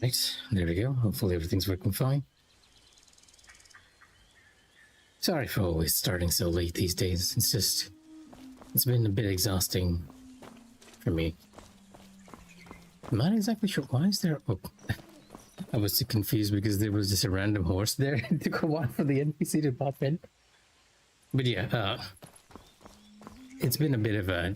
Right, there we go. Hopefully everything's working fine. Sorry for always starting so late these days. It's been a bit exhausting for me. I'm not exactly sure. Why is there... Oh, I was too confused because there was just a random horse there. It took a while for the NPC to pop in. But yeah, it's been a bit of a...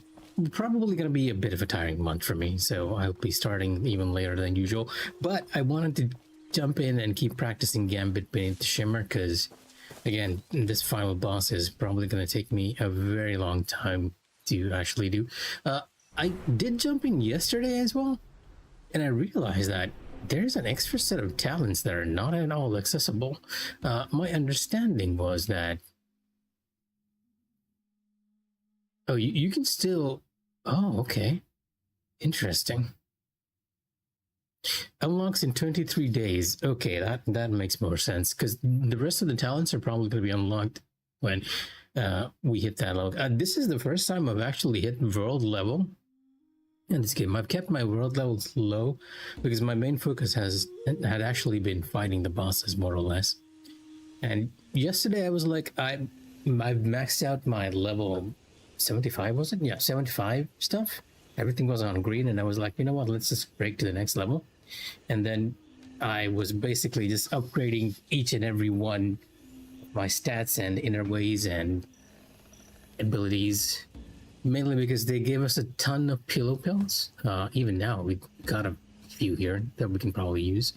Probably going to be a bit of a tiring month for me, so I'll be starting even later than usual. But I wanted to jump in and keep practicing Gambit Beneath the Shimmer, because, again, this final boss is probably going to take me a very long time to actually do. I did jump in yesterday as well, and I realized that there's an extra set of talents that are not at all accessible. My understanding was that... Oh, you can still... Oh, okay. Interesting. Unlocks in 23 days. Okay, that makes more sense, because the rest of the talents are probably going to be unlocked when we hit that level. This is the first time I've actually hit world level in this game. I've kept my world levels low because my main focus had actually been fighting the bosses, more or less. And yesterday I was like, I've maxed out my level 75, was it? Yeah, 75 stuff. Everything was on green, and I was like, you know what, let's just break to the next level. And then I was basically just upgrading each and every one of my stats and inner ways and abilities, mainly because they gave us a ton of pillow pills. Even now, we've got a few here that we can probably use.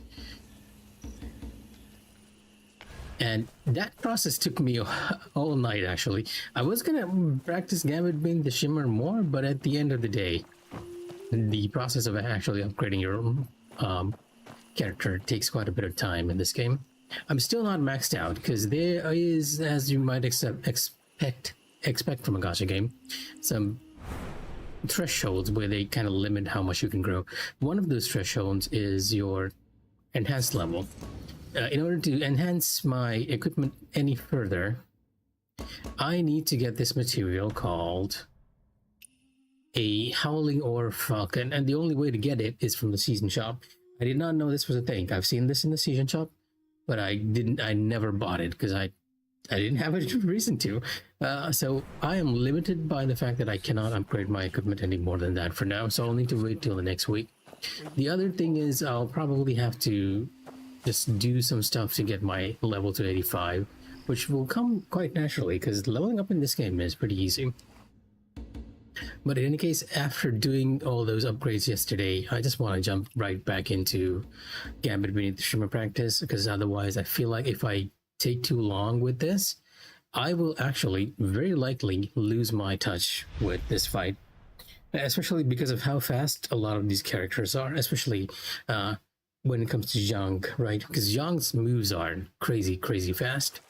And that process took me all night, actually. I was gonna practice Gambit Beneath the Shimmer more, but at the end of the day, the process of actually upgrading your character takes quite a bit of time in this game. I'm still not maxed out, because there is, as you might expect from a gacha game, some thresholds where they kind of limit how much you can grow. One of those thresholds is your enhanced level. In order to enhance my equipment any further, I need to get this material called a Howling Ore Falcon, and the only way to get it is from the season shop. I did not know this was a thing. I've seen this in the season shop, but I never bought it because I didn't have a reason to. So I am limited by the fact that I cannot upgrade my equipment any more than that for now, so I'll need to wait till the next week. The other thing is I'll probably have to just do some stuff to get my level to 85, which will come quite naturally because leveling up in this game is pretty easy. But in any case, after doing all those upgrades yesterday, I just want to jump right back into Gambit Beneath the Shimmer practice, because otherwise I feel like if I take too long with this, I will actually very likely lose my touch with this fight, especially because of how fast a lot of these characters are, especially when it comes to Zhang, right? Because Zhang's moves are crazy fast.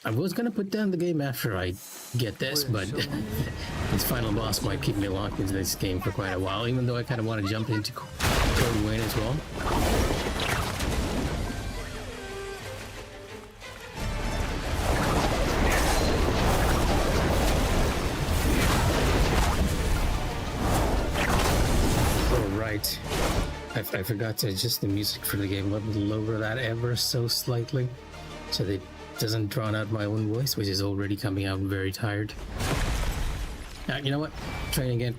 I was gonna put down the game after I get this, but this final boss might keep me locked into this game for quite a while, even though I kind of want to jump into Code Wayne as well. I forgot to adjust the music for the game. Let me lower that ever so slightly so that it doesn't drown out my own voice, which is already coming out very tired. You know what? Train again.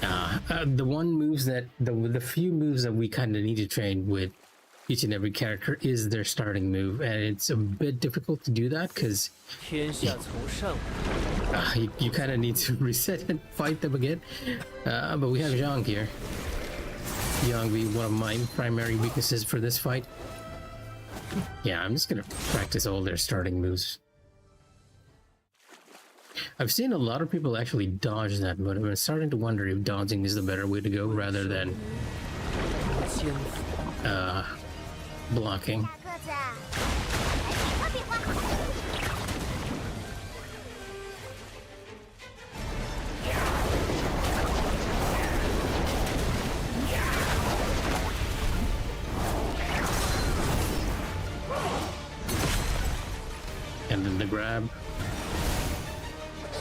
The few moves that we kind of need to train with each and every character is their starting move, and it's a bit difficult to do that because you kind of need to reset and fight them again. But we have Zhang here. Zhang being one of my primary weaknesses for this fight. Yeah, I'm just gonna practice all their starting moves. I've seen a lot of people actually dodge that, but I'm starting to wonder if dodging is the better way to go rather than blocking. And then the grab,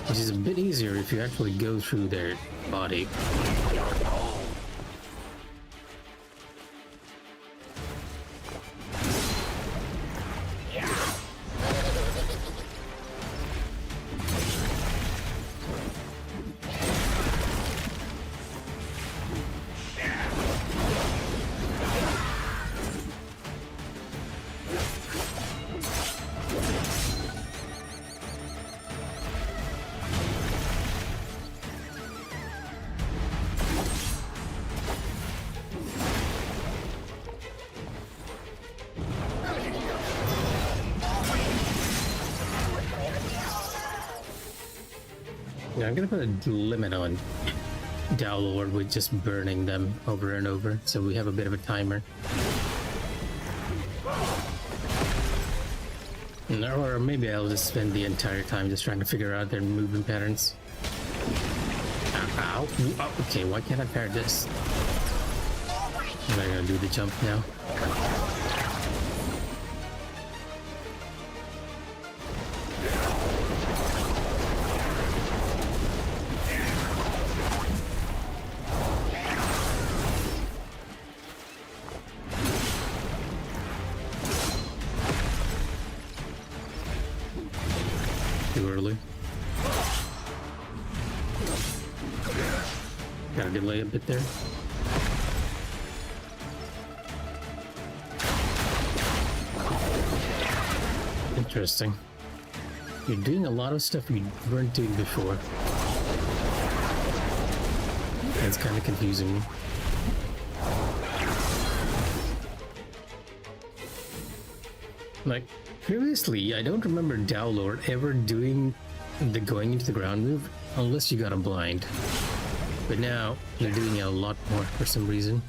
which is a bit easier if you actually go through their body. Yeah, I'm gonna put a limit on Downlord with just burning them over and over, so we have a bit of a timer. Or maybe I'll just spend the entire time just trying to figure out their movement patterns. Ow. Oh, okay, why can't I parry this? I'm not gonna do the jump now. Too early. Gotta delay a bit there. Interesting. You're doing a lot of stuff you weren't doing before. It's kind of confusing me. Like, previously, I don't remember Downlord ever doing the going into the ground move unless you got a blind. But now, they're doing it a lot more for some reason.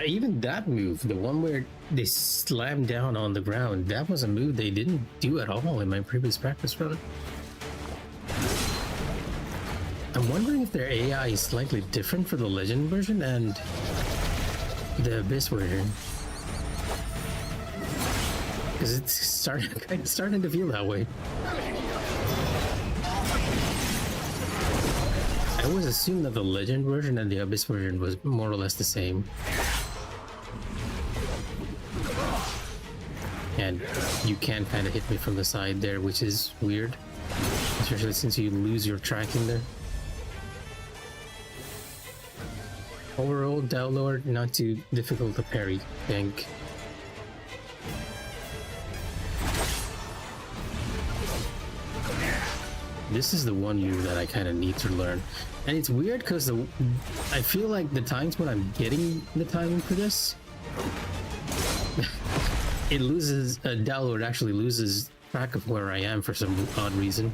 Even that move, the one where they slammed down on the ground, that was a move they didn't do at all in my previous practice run. I'm wondering if their AI is slightly different for the Legend version and the Abyss version. Because it's starting to feel that way. I always assumed that the Legend version and the Abyss version was more or less the same. And you can kind of hit me from the side there, which is weird. Especially since you lose your tracking there. Overall, Downlord, not too difficult to parry, I think. This is the one move that I kind of need to learn. And it's weird because I feel like the times when I'm getting the timing for this, it loses, Downlord actually loses track of where I am for some odd reason.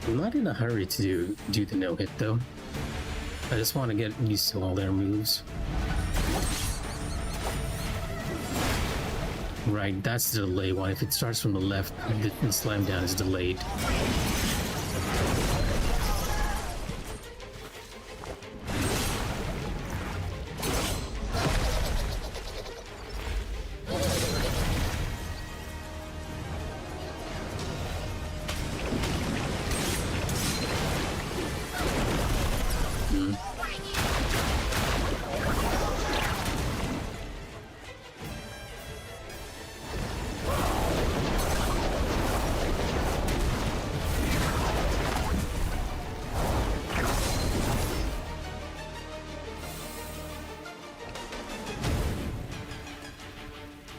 I'm not in a hurry to do the no-hit though. I just want to get used to all their moves. Right, that's the delay one. If it starts from the left, the slam down is delayed.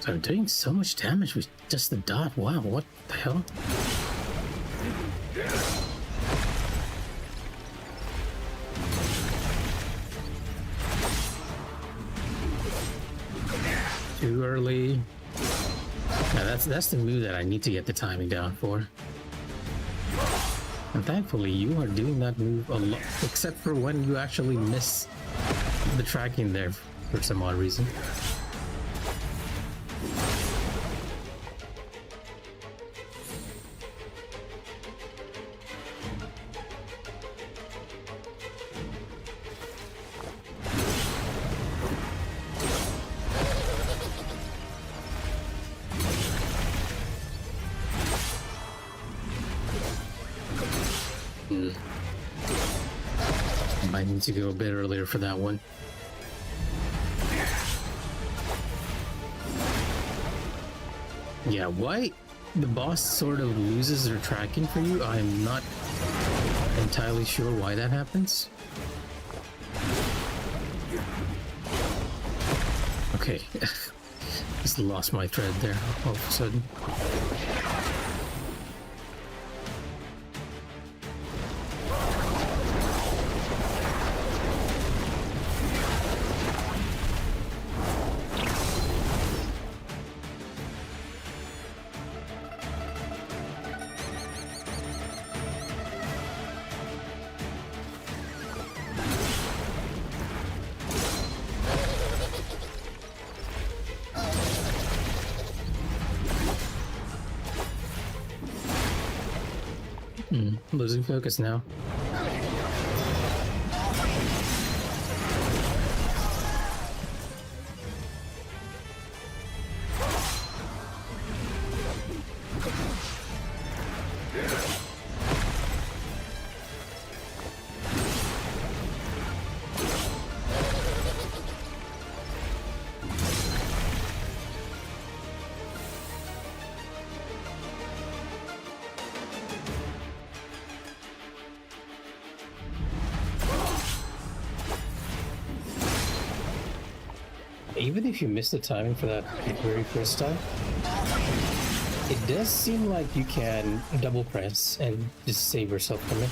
So I'm doing so much damage with just the dot. Wow, what the hell? Too early. Now that's the move that I need to get the timing down for. And thankfully you are doing that move a lot, except for when you actually miss the tracking there for some odd reason. Might need to go a bit earlier for that one. Yeah, why the boss sort of loses their tracking for you, I'm not entirely sure why that happens. Okay, just lost my thread there all of a sudden. Losing focus now. Even if you miss the timing for that very first time, it does seem like you can double press and just save yourself from it.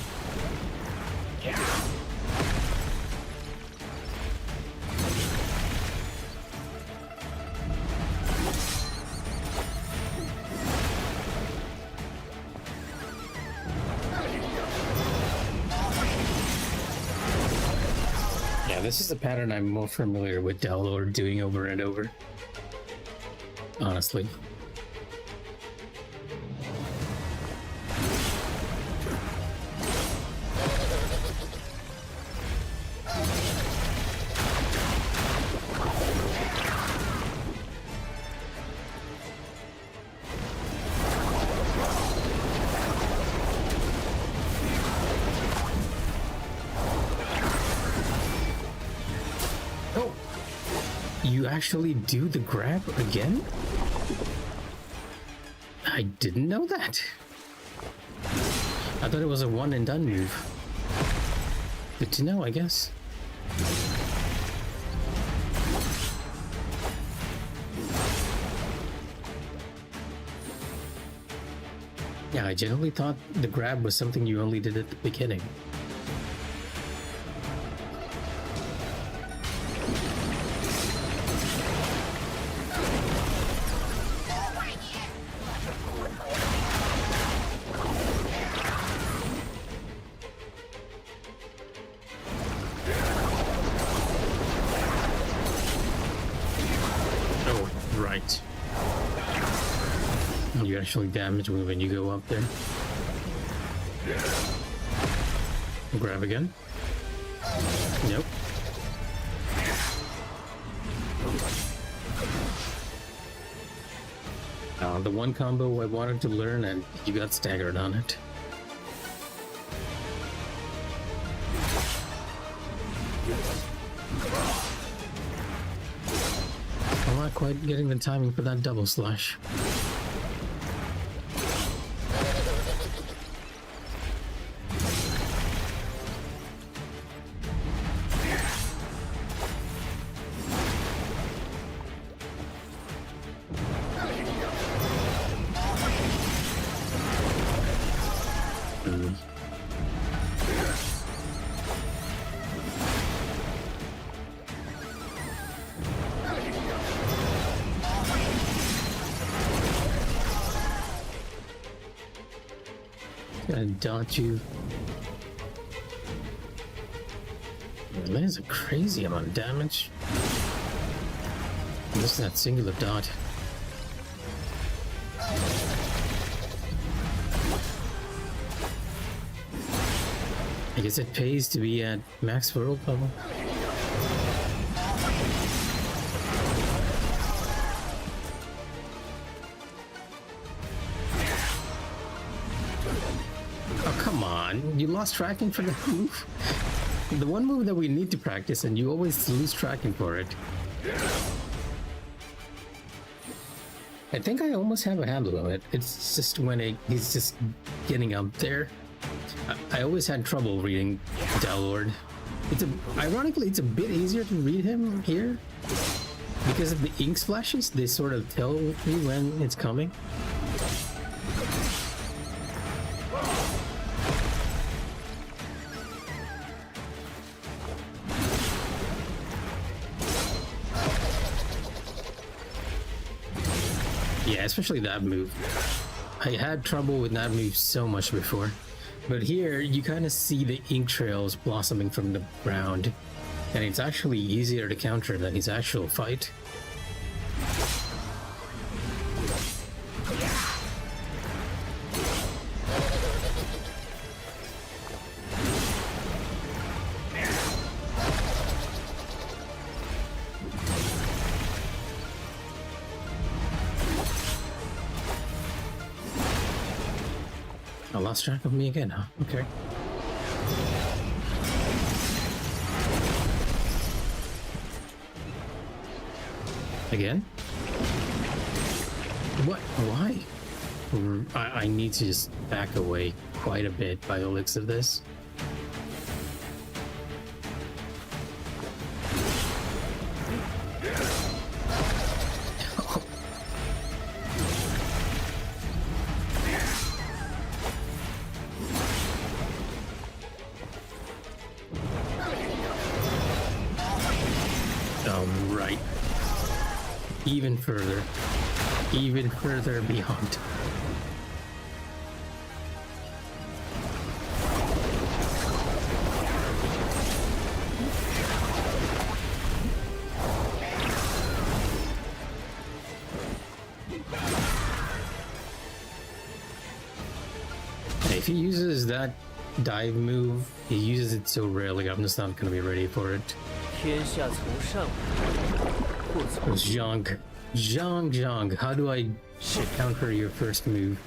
This is a pattern I'm more familiar with download doing over and over. Honestly. You actually do the grab again? I didn't know that. I thought it was a one and done move. Good to know, I guess. Yeah, I generally thought the grab was something you only did at the beginning. You actually damage me when you go up there. Grab again. Nope. The one combo I wanted to learn and you got staggered on it. I'm not quite getting the timing for that double slash. Gonna dot you. That is a crazy amount of damage. Just that singular dot. I guess it pays to be at max world level. You lost tracking for the move. The one move that we need to practice, and you always lose tracking for it. I think I almost have a handle on it. It's just when he's just getting up there. I always had trouble reading Dalord. Ironically, it's a bit easier to read him here because of the ink splashes. They sort of tell me when it's coming. Yeah, especially that move. I had trouble with that move so much before. But here, you kind of see the ink trails blossoming from the ground. And it's actually easier to counter than his actual fight. I lost track of me again, huh? Okay. Again? What? Why? I need to just back away quite a bit by the looks of this. Right. Even further beyond. If he uses that dive move, he uses it so rarely, I'm just not going to be ready for it. Zhang, how do I counter your first move?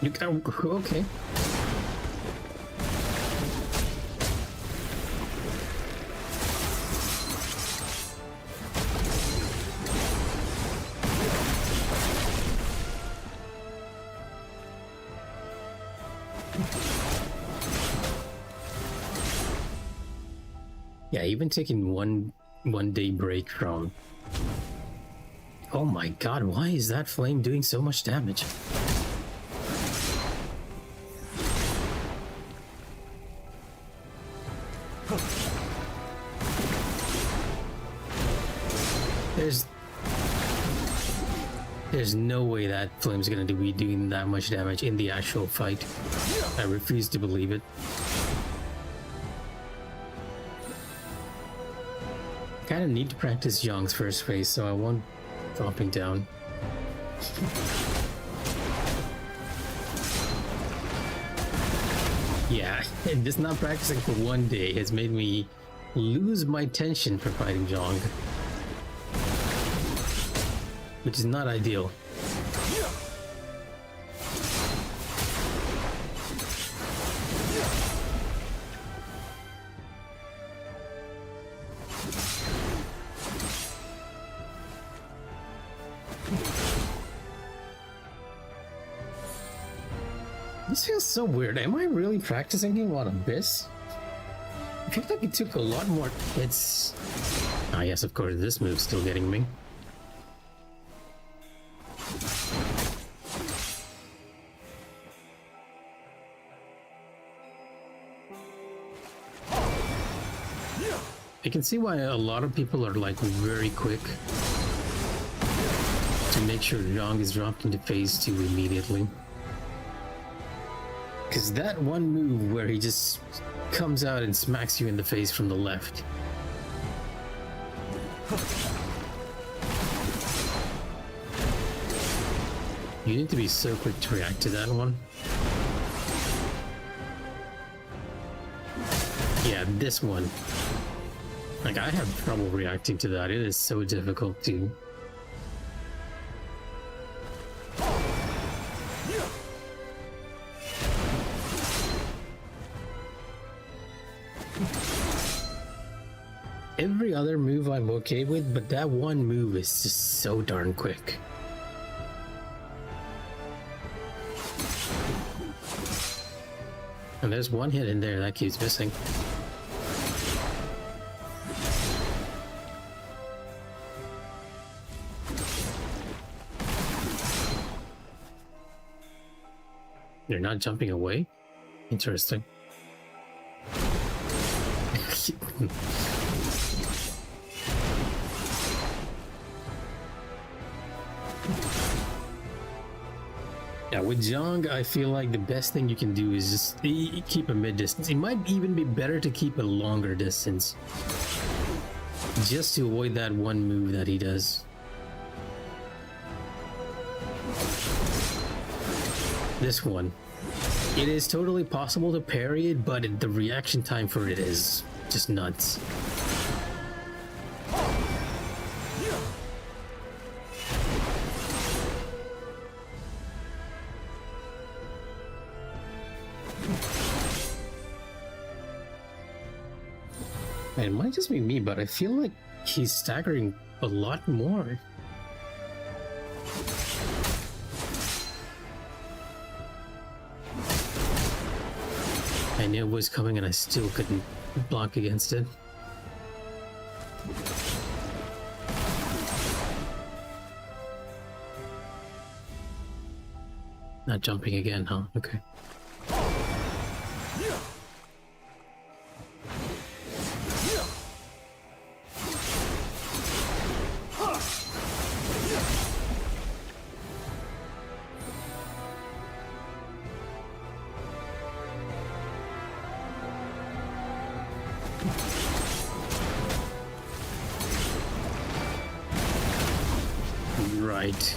Okay. Yeah, even taking one day break from... Oh my god, why is that flame doing so much damage? There's no way that flame's gonna be doing that much damage in the actual fight. I refuse to believe it. Kind of need to practice Zhang's first phase, so I won't dropping down. Yeah, and just not practicing for one day has made me lose my tension for fighting Zhang, which is not ideal. This feels so weird. Am I really practicing him on Abyss? I feel like it took a lot more hits. Ah yes, of course, this move's still getting me. I can see why a lot of people are like very quick to make sure Zhang is dropped into phase 2 immediately. Because that one move where he just comes out and smacks you in the face from the left. You need to be so quick to react to that one. Yeah, this one. Like, I have trouble reacting to that. It is so difficult to... Every other move I'm okay with, but that one move is just so darn quick. And there's one hit in there that keeps missing. They're not jumping away? Interesting. Yeah, with Zhang, I feel like the best thing you can do is just keep a mid-distance. It might even be better to keep a longer distance, just to avoid that one move that he does. This one. It is totally possible to parry it, but the reaction time for it is just nuts. It might just be me, but I feel like he's staggering a lot more. I knew it was coming and I still couldn't block against it. Not jumping again, huh? Okay. Right.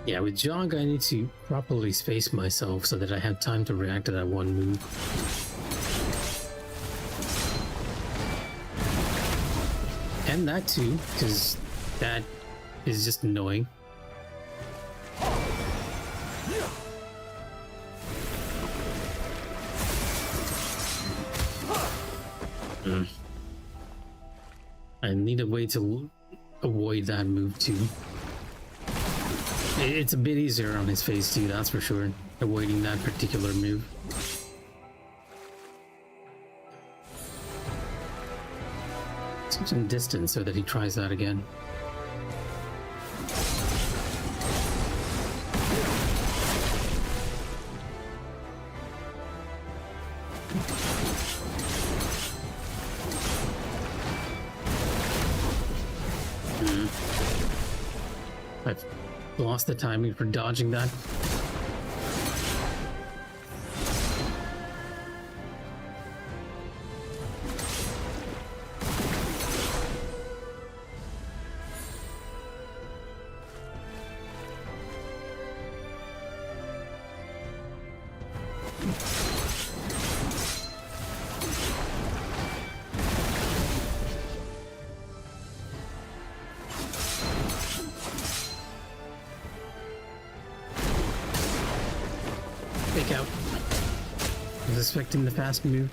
Yeah, with Jog, I need to properly space myself so that I have time to react to that one move. And that too, because that is just annoying. I need a way to avoid that move too. It's a bit easier on his face too, that's for sure, avoiding that particular move. Some distance so that he tries that again. I've lost the timing for dodging that. Fake out. I was expecting the fast move.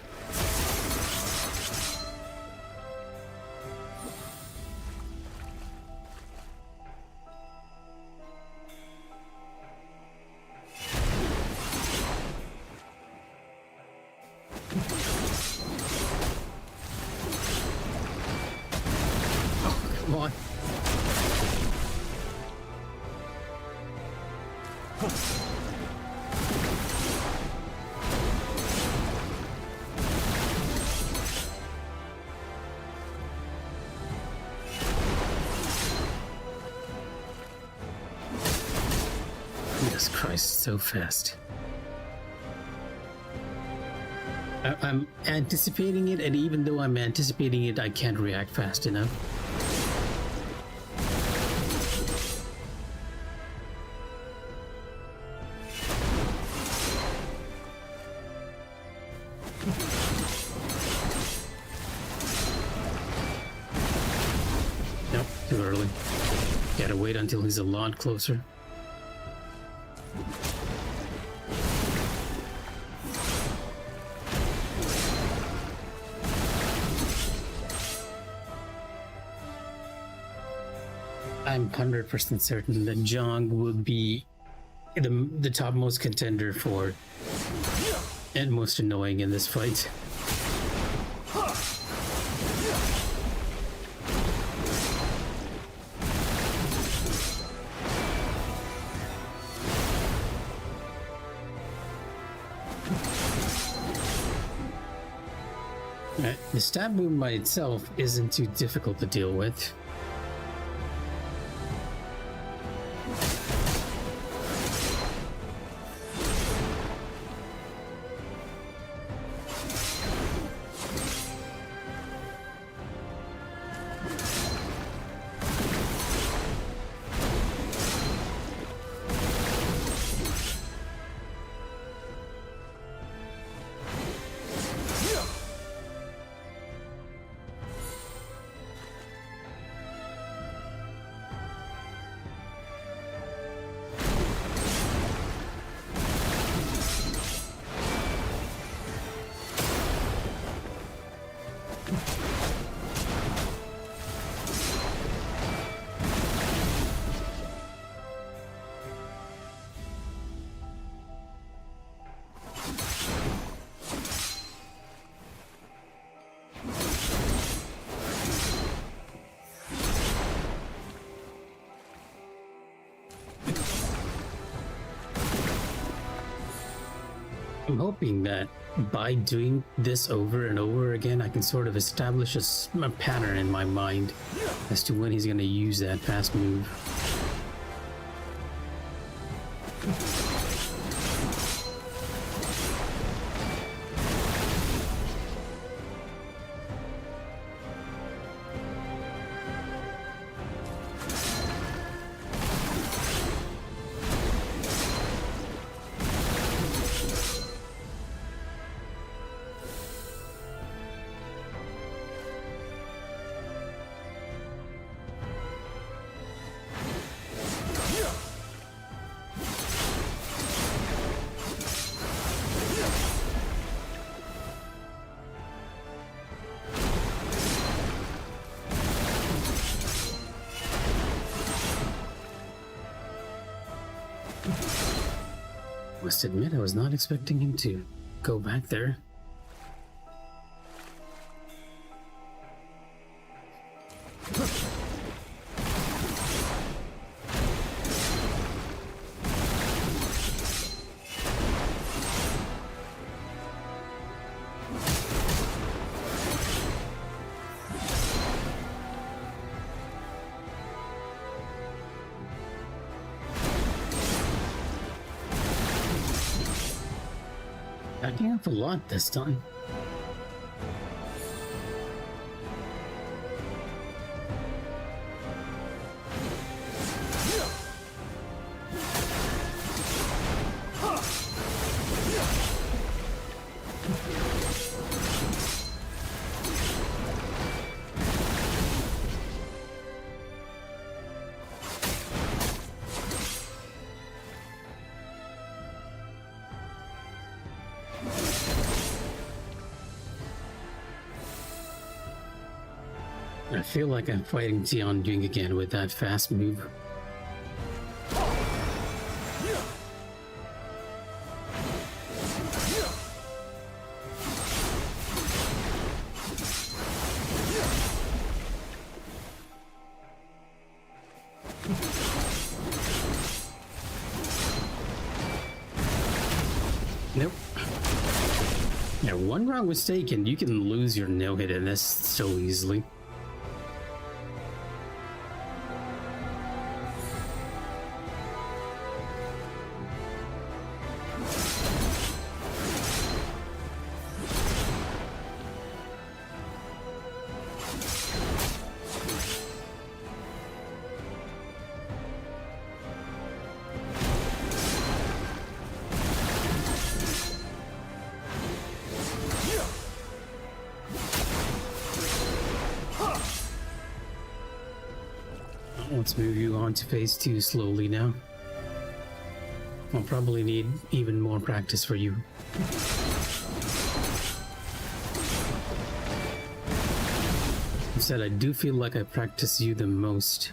Oh, come on. Jesus Christ, so fast. I'm anticipating it, and even though I'm anticipating it, I can't react fast enough. early. Gotta wait until he's a lot closer. I'm 100% certain that Jong will be the topmost contender for and most annoying in this fight. The stab move by itself isn't too difficult to deal with. I'm hoping that by doing this over and over again, I can sort of establish a pattern in my mind as to when he's going to use that fast move. Must admit, I was not expecting him to go back there. Backing up a lot this time. I feel like I'm fighting Tianjing again with that fast move. Nope. Yeah, one wrong mistake and you can lose your no-hit in this so easily. Let's move you on to phase 2 slowly now. I'll probably need even more practice for you. Instead, I do feel like I practice you the most.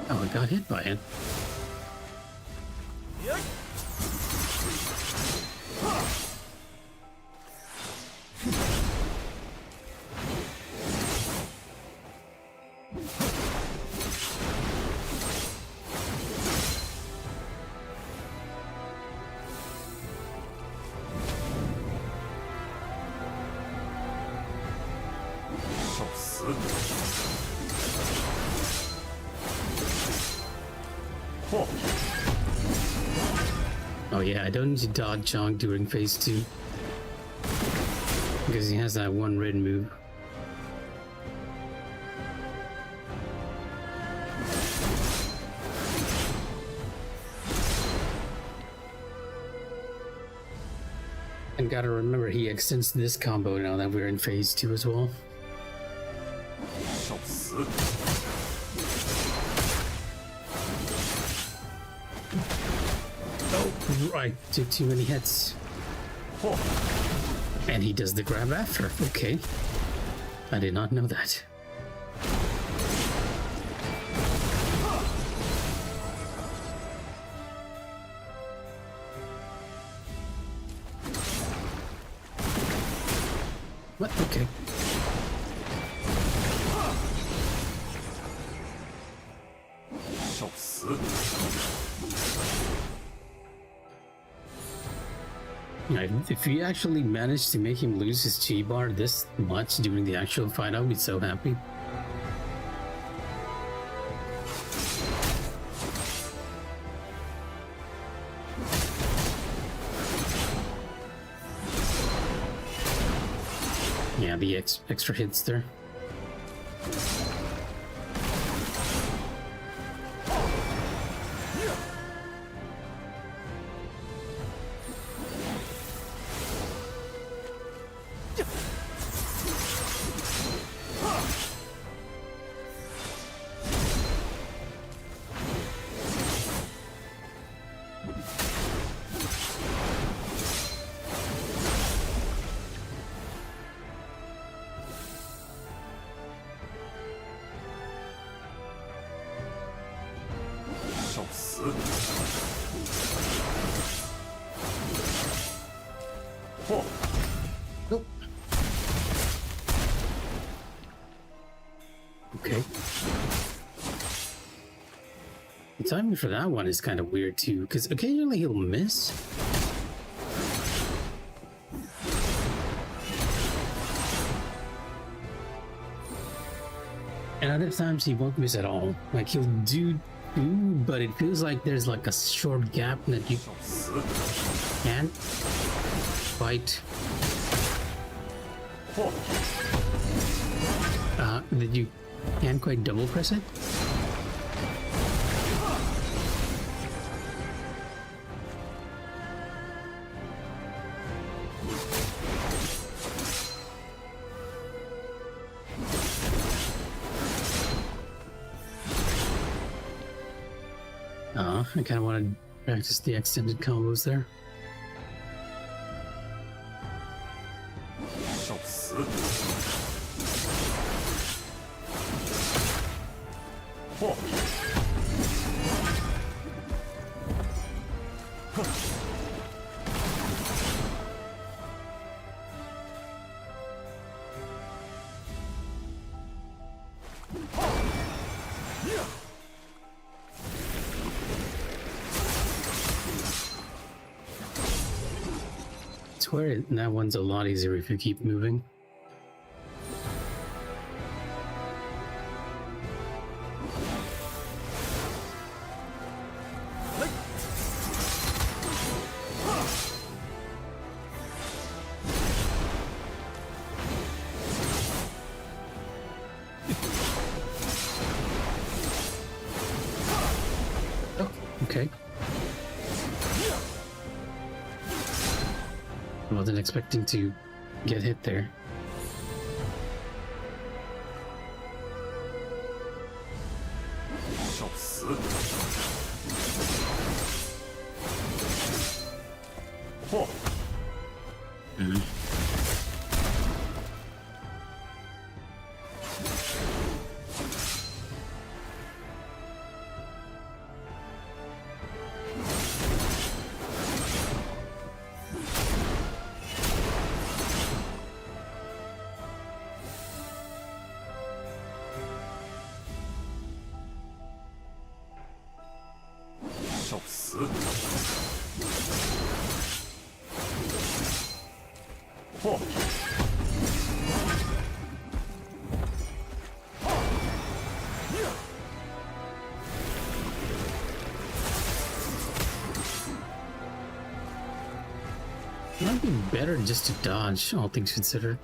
Oh, I got hit by it. Oh yeah, I don't need to dodge Chong during phase 2. Because he has that one red move. And gotta remember, he extends this combo now that we're in phase 2 as well. Oh, I took too many hits. And he does the grab after. Okay. I did not know that. What? Okay. If we actually manage to make him lose his chi bar this much during the actual fight, I'll be so happy. Yeah, the extra hits there. Nope. Okay. The timing for that one is kind of weird too, because occasionally he'll miss. And other times he won't miss at all. Like he'll do, but it feels like there's like a short gap that you can't quite that you can't quite double press it. I kind of want to practice the extended combos there. 受死！嚯！哼！ I swear that one's a lot easier if you keep moving. Oh, okay. I wasn't expecting to get hit there. Might be better just to dodge, all things considered.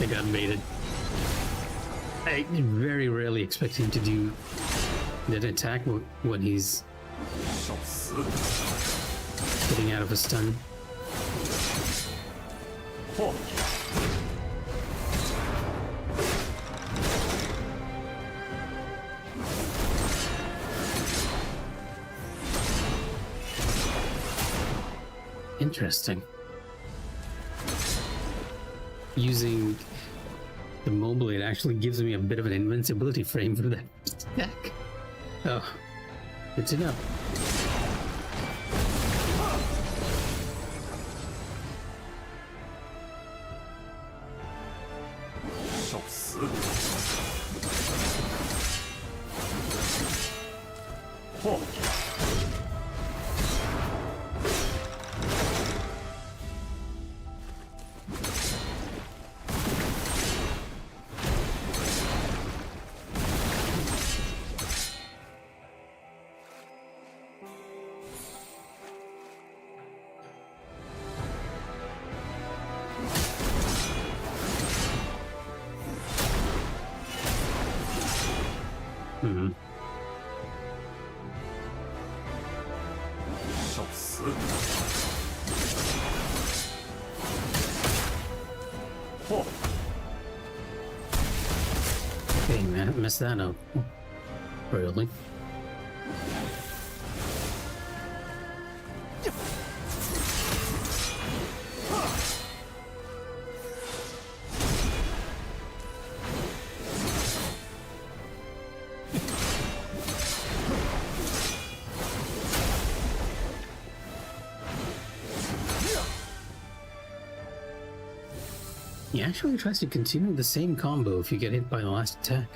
I got baited. I very rarely expect him to do that attack when he's getting out of a stun. Interesting. Using the mobile, it actually gives me a bit of an invincibility frame for that attack. Oh, good to know. Mm-hmm. Okay, man, messed that up. Really? He actually tries to continue the same combo if you get hit by the last attack.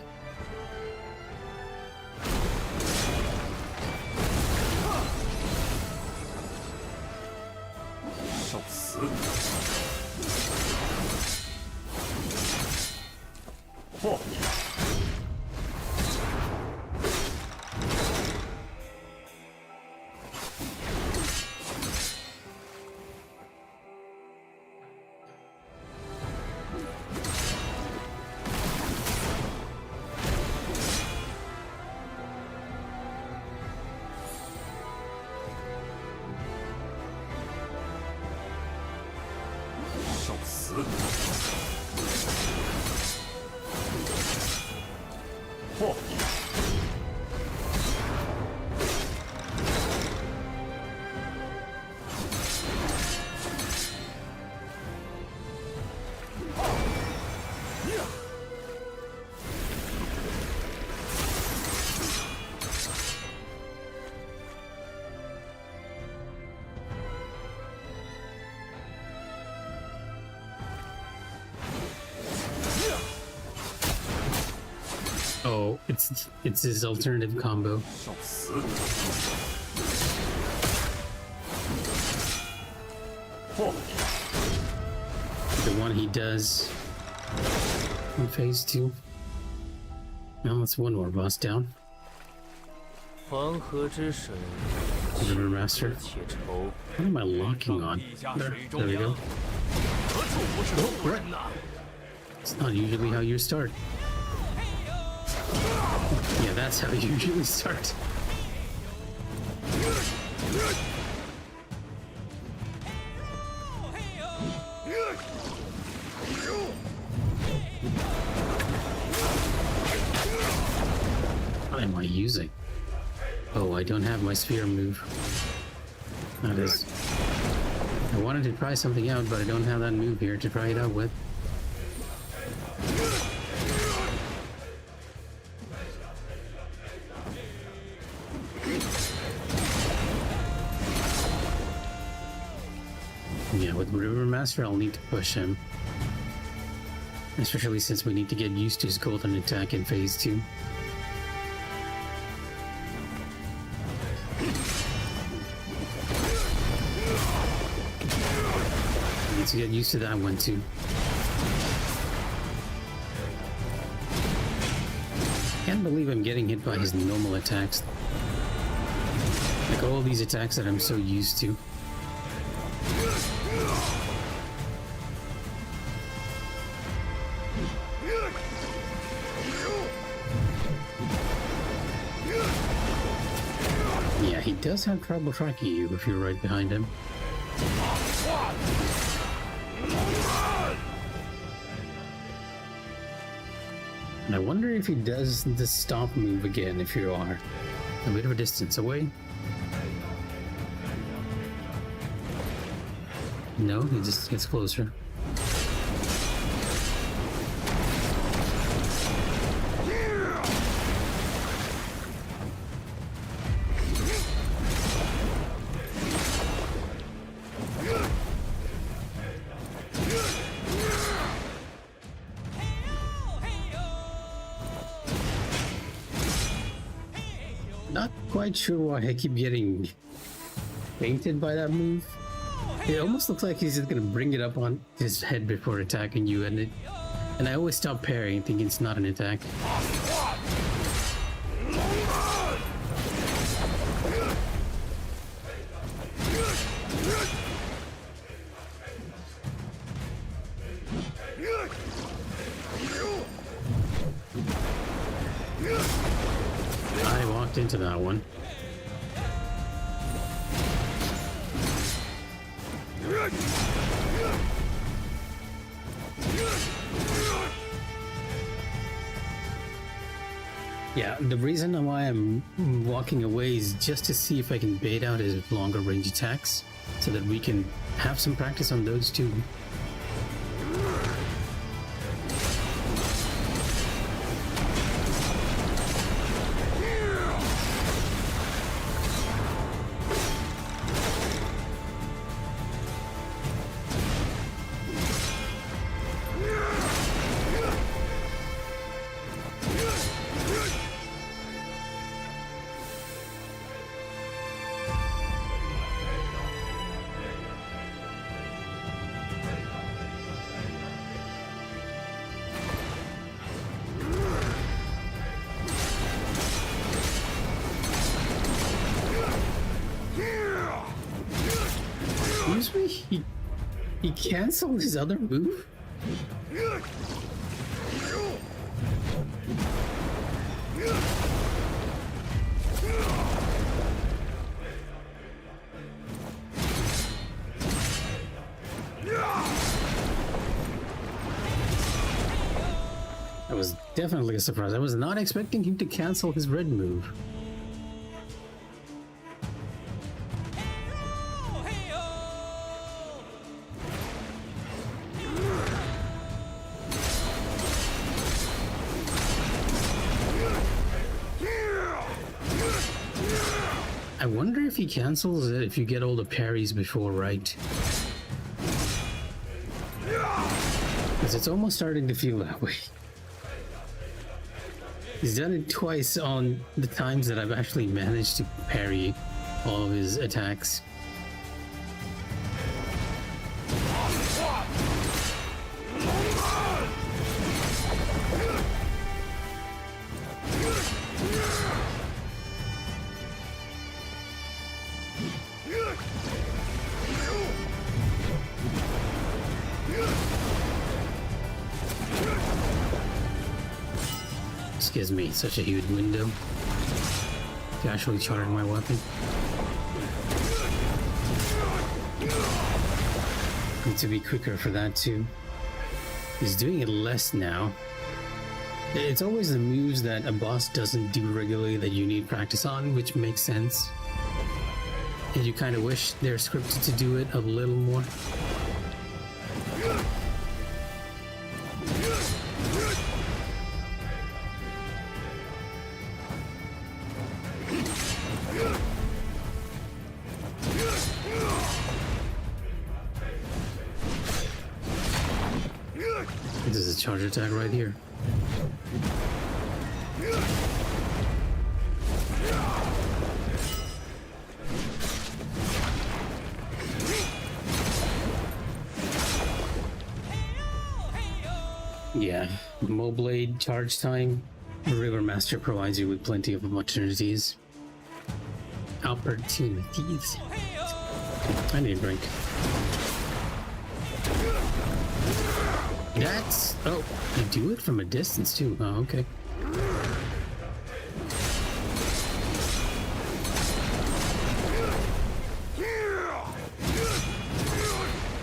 Oh, it's his alternative combo. The one he does in phase 2. Now that's one more boss down. River Master. What am I locking on? There we go. Oh, right. It's not usually how you start. Yeah, that's how you usually start. What am I using? Oh, I don't have my sphere move. That is... I wanted to try something out, but I don't have that move here to try it out with. Yeah, with River Master, I'll need to push him. Especially since we need to get used to his golden attack in phase 2. Need to get used to that one too. Can't believe I'm getting hit by his normal attacks. Like all these attacks that I'm so used to. Yeah, he does have trouble tracking you if you're right behind him. And I wonder if he does the stop move again if you are a bit of a distance away. No, he just gets closer. Not quite sure why I keep getting fainted by that move. It almost looks like he's just gonna bring it up on his head before attacking you, and I always stop parrying, thinking it's not an attack. I walked into that one. Yeah, the reason why I'm walking away is just to see if I can bait out his longer range attacks, so that we can have some practice on those too. He canceled his other move? That was definitely a surprise. I was not expecting him to cancel his red move. I wonder if he cancels it if you get all the parries before, right? Because it's almost starting to feel that way. He's done it twice on the times that I've actually managed to parry all of his attacks. This gives me such a huge window to actually charge my weapon. Need to be quicker for that too. He's doing it less now. It's always the moves that a boss doesn't do regularly that you need practice on, which makes sense. And you kind of wish they're scripted to do it a little more. This is a charge attack right here. Yeah, Moblade charge time. River Master provides you with plenty of opportunities. Opportunities. I need a drink. That's... oh, you do it from a distance too. Oh, okay.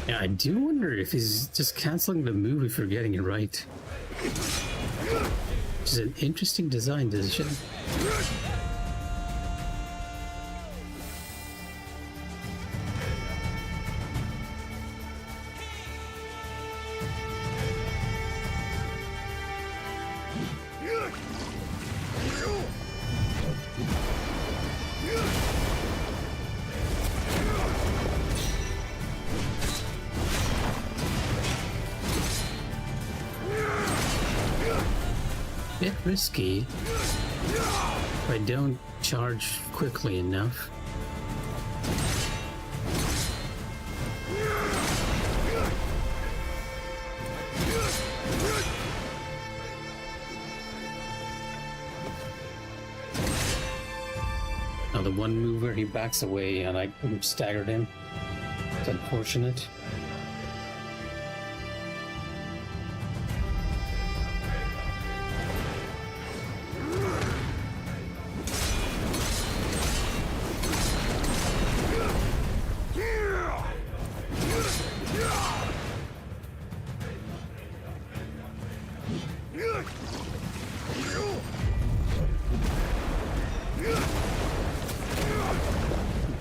Yeah, I do wonder if he's just canceling the move if you're getting it right. Which is an interesting design decision. Bit risky if I don't charge quickly enough. Now the one move where he backs away and I staggered him. It's unfortunate.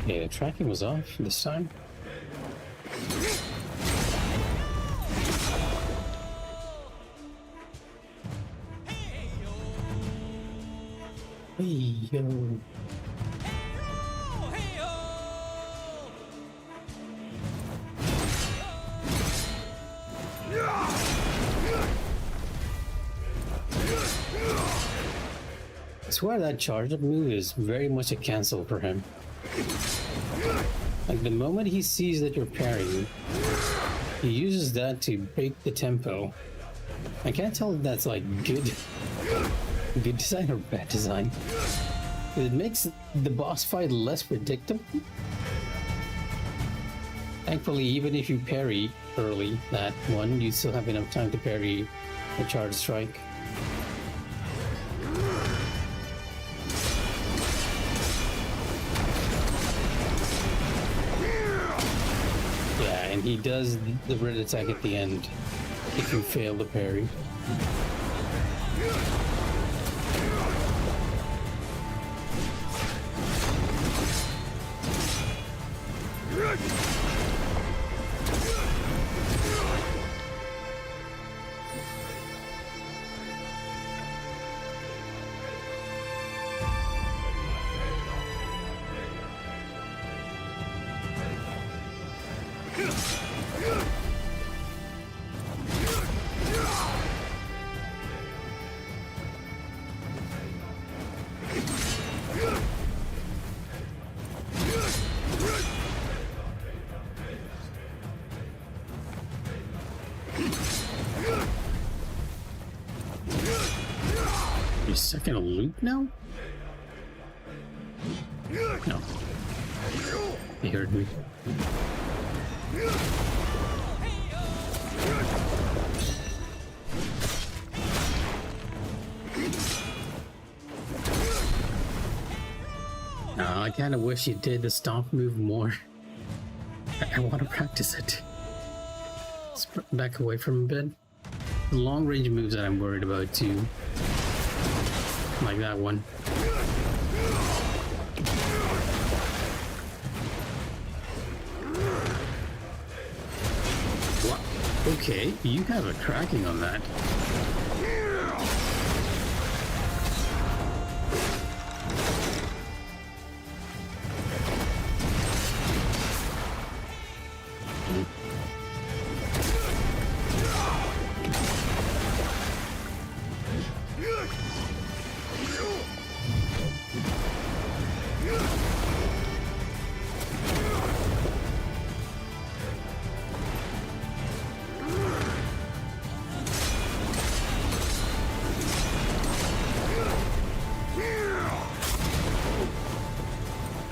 Okay, the tracking was off this time. Hey yo. I swear that charge up move is very much a cancel for him. Like the moment he sees that you're parrying, he uses that to break the tempo. I can't tell if that's like good design or bad design. It makes the boss fight less predictable. Thankfully, even if you parry early, that one. You still have enough time to parry a charge strike. Yeah, and he does the red attack at the end if you fail to parry. You're stuck in a loop now? No. He heard me. I kind of wish you did the stomp move more. I want to practice it. Let's back away from a bit. The long range moves that I'm worried about too. Like that one. What? Okay, you have a tracking on that.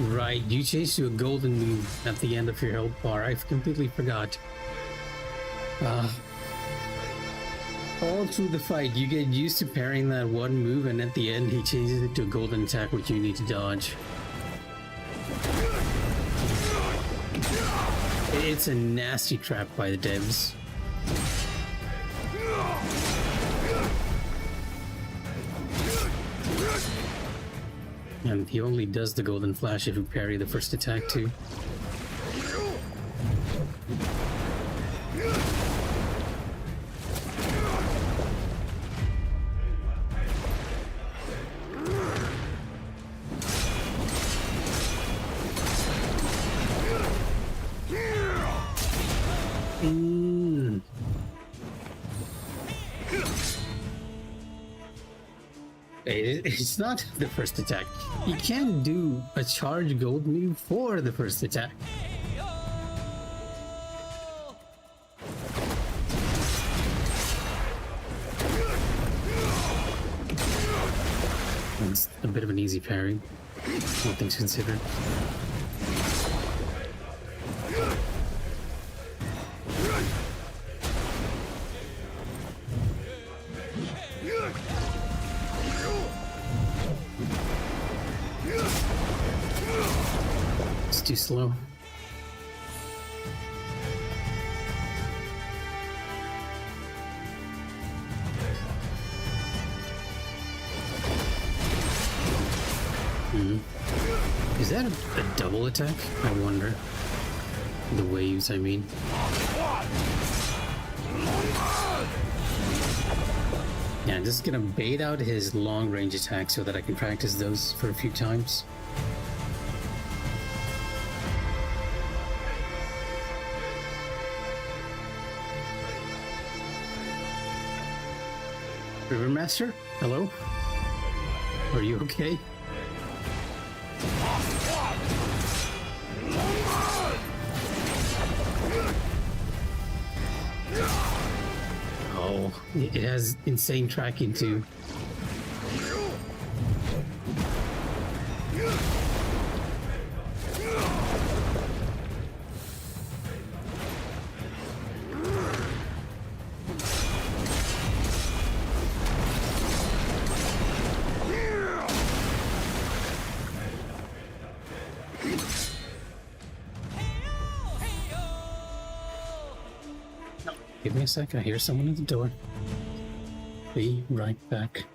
Right, you chase to a golden move at the end of your health bar. I've completely forgot. All through the fight, you get used to parrying that one move, and at the end, he changes it to a golden attack, which you need to dodge. It's a nasty trap by the devs. And he only does the golden flash if you parry the first attack too. It's not the first attack. You can't do a charge gold move for the first attack. It's a bit of an easy parry, all things considered. It's too slow. Is that a double attack? I wonder. The waves, I mean. Yeah, I'm just gonna bait out his long range attack so that I can practice those for a few times. Rivermaster? Hello? Are you okay? Oh, it has insane tracking too. Give me a sec. I hear someone at the door. Be right back.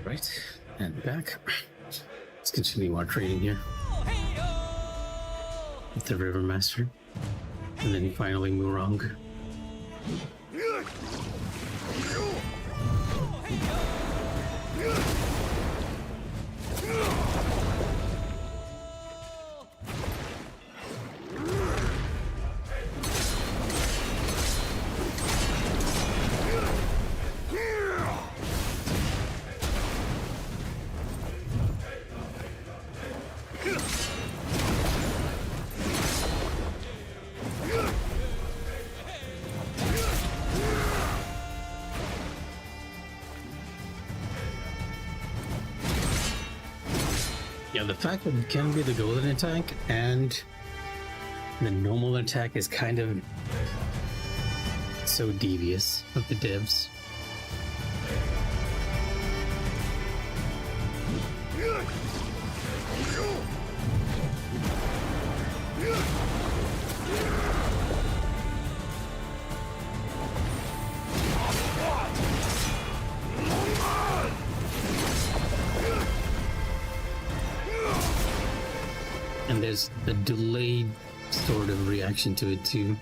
Right, and back. Let's continue our training here with the River Master, and then finally Murong. Yeah, the fact that it can be the golden attack and the normal attack is kind of so devious of the devs. And there's a delayed sort of reaction to it too.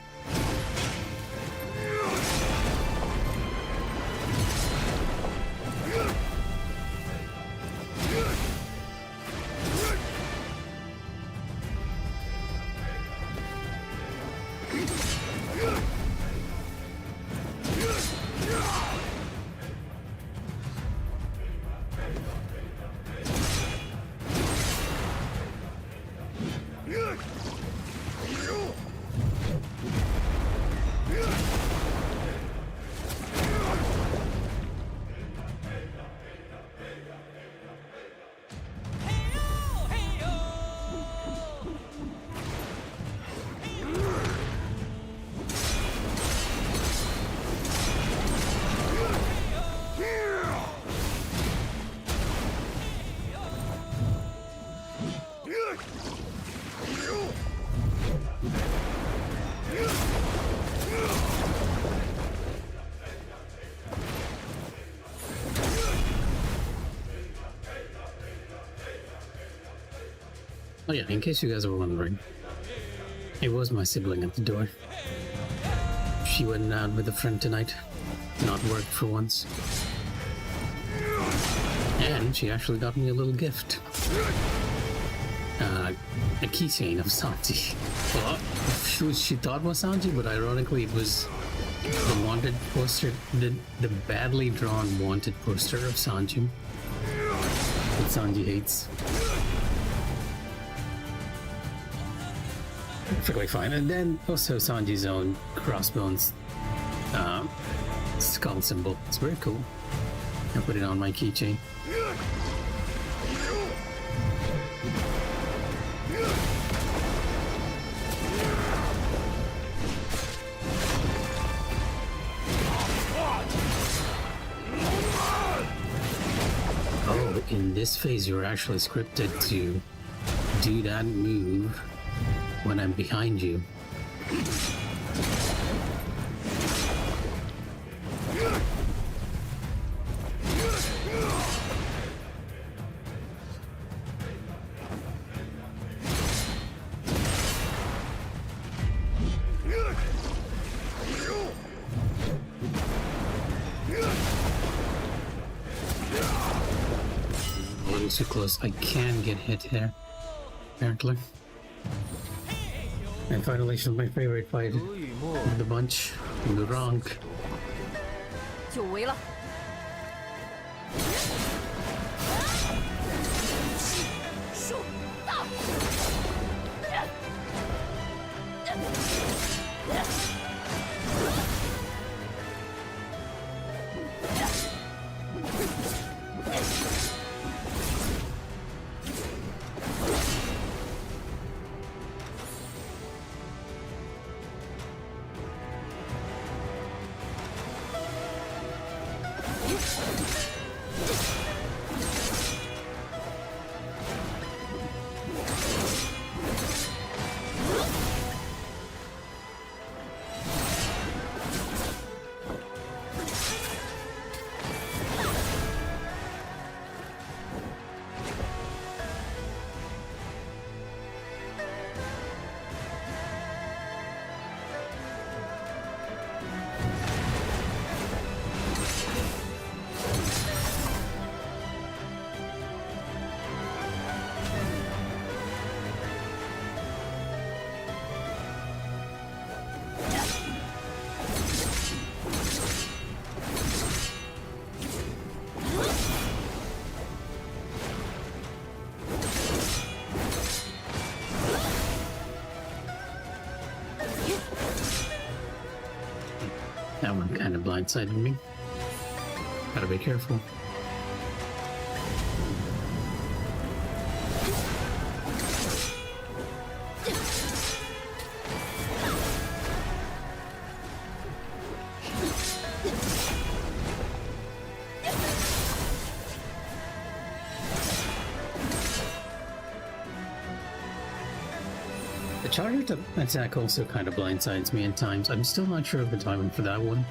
Oh yeah, in case you guys were wondering, it was my sibling at the door. She went out with a friend tonight, not work for once. And she actually got me a little gift. A keychain of Sanji. Well, she thought was Sanji, but ironically it was the wanted poster, the badly drawn wanted poster of Sanji that Sanji hates. Perfectly fine. And then also Sanji's own crossbones skull symbol. It's very cool. I put it on my keychain. Oh, in this phase you're actually scripted to do that move when I'm behind you. A little too close. I can get hit there, apparently. And finally, my favorite fight of the bunch, the wrong. 久违了。收到。kind of blindsided me. Gotta be careful. The charged attack also kind of blindsides me at times. I'm still not sure of the timing for that one.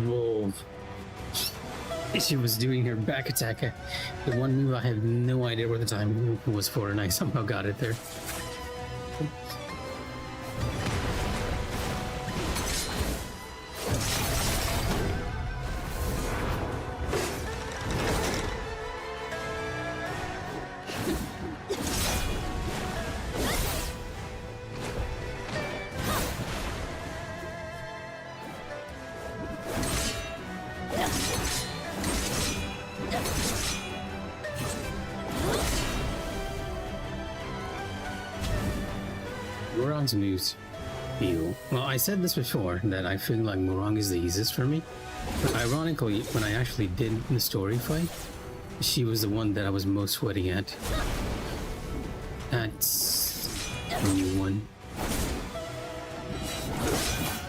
Whoa. She was doing her back attack. The one move I have no idea what the time was for, and I somehow got it there. Murong's moves feel... Well, I said this before, that I feel like Murong is the easiest for me. But ironically, when I actually did the story fight, she was the one that I was most sweating at. That's a new one.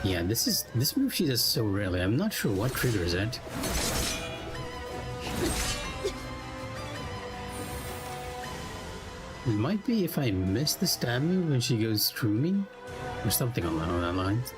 Yeah, this move she does so rarely. I'm not sure what triggers it. It might be if I miss the stab move when she goes through me, or something along that lines.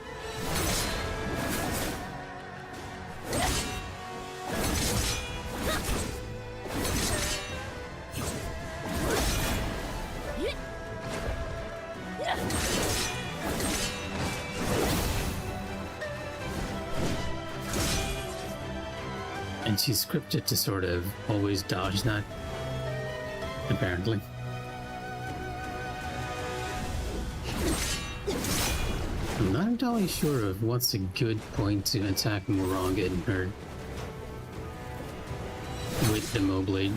And she's scripted to sort of always dodge that, apparently. I'm not entirely sure of what's a good point to attack Murong in her with the Mo Blade.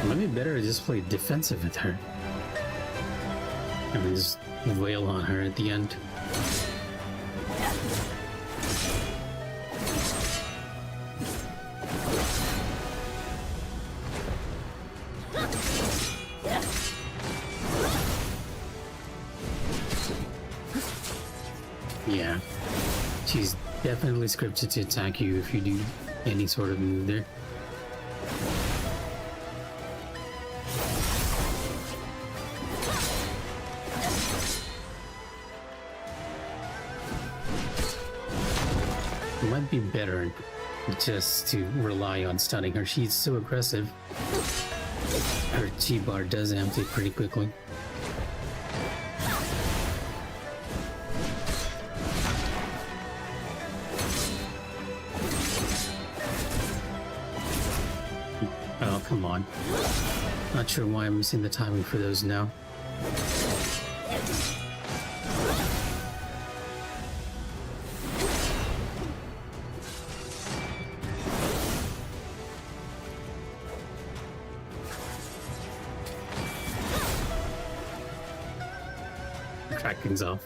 Maybe better to just play defensive with her. I mean, just wail on her at the end. Yeah, she's definitely scripted to attack you if you do any sort of move there. It might be better just to rely on stunning her. She's so aggressive. Her Chi bar does empty pretty quickly. Oh, come on. Not sure why I'm missing the timing for those now. Track things off.